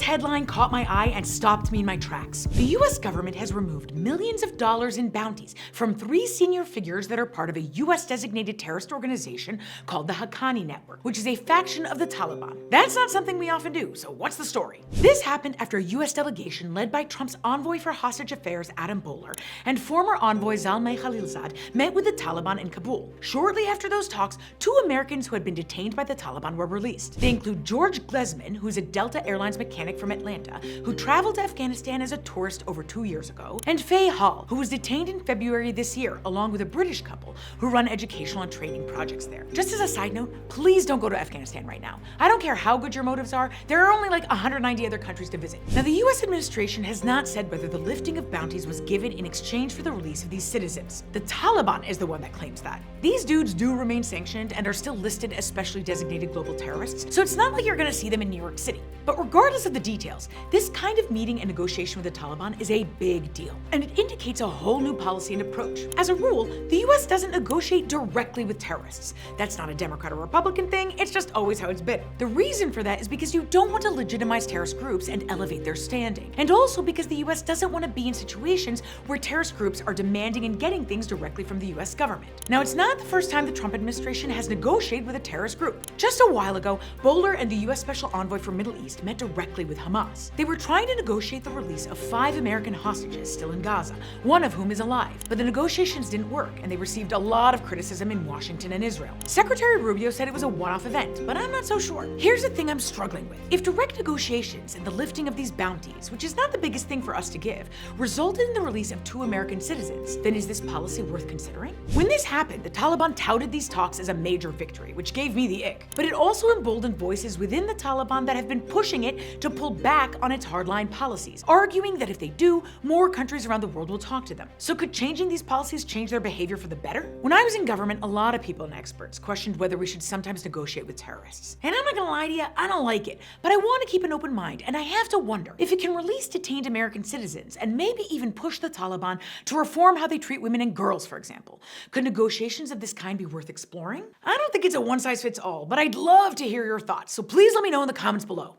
headline caught my eye and stopped me in my tracks. The US government has removed millions of dollars in bounties from 3 senior figures that are part of a US designated terrorist organization called the Haqqani Network, which is a faction of the Taliban. That's not something we often do, so what's the story? This happened after a US delegation led by Trump's envoy for hostage affairs Adam Boehler and former envoy Zalmay Khalilzad met with the Taliban in Kabul. Shortly after those talks, 2 Americans who had been detained by the Taliban were released. They include George Glesman, who's a Delta Airlines mechanic from Atlanta, who traveled to Afghanistan as a tourist over 2 years ago, and Faye Hall, who was detained in February this year, along with a British couple who run educational and training projects there. Just as a side note, please don't go to Afghanistan right now. I don't care how good your motives are, there are only like 190 other countries to visit. Now, the US administration has not said whether the lifting of bounties was given in exchange for the release of these citizens. The Taliban is the one that claims that. These dudes do remain sanctioned and are still listed as specially designated global terrorists, so it's not like you're gonna see them in New York City. But regardless of the details, this kind of meeting and negotiation with the Taliban is a big deal, and it indicates a whole new policy and approach. As a rule, the US doesn't negotiate directly with terrorists. That's not a Democrat or Republican thing, it's just always how it's been. The reason for that is because you don't want to legitimize terrorist groups and elevate their standing, and also because the US doesn't want to be in situations where terrorist groups are demanding and getting things directly from the US government. Now, it's not the first time the Trump administration has negotiated with a terrorist group. Just a while ago, Boehler and the US Special Envoy for Middle East met directly with Hamas. They were trying to negotiate the release of 5 American hostages still in Gaza, one of whom is alive. But the negotiations didn't work, and they received a lot of criticism in Washington and Israel. Secretary Rubio said it was a one-off event, but I'm not so sure. Here's the thing I'm struggling with. If direct negotiations and the lifting of these bounties, which is not the biggest thing for us to give, resulted in the release of 2 American citizens, then is this policy worth considering? When this happened, the Taliban touted these talks as a major victory, which gave me the ick. But it also emboldened voices within the Taliban that have been pushing it to pull back on its hardline policies, arguing that if they do, more countries around the world will talk to them. So could changing these policies change their behavior for the better? When I was in government, a lot of people and experts questioned whether we should sometimes negotiate with terrorists. And I'm not gonna lie to you, I don't like it, but I want to keep an open mind, and I have to wonder if it can release detained American citizens and maybe even push the Taliban to reform how they treat women and girls, for example. Could negotiations of this kind be worth exploring? I don't think it's a one-size-fits-all, but I'd love to hear your thoughts, so please let me know in the comments below.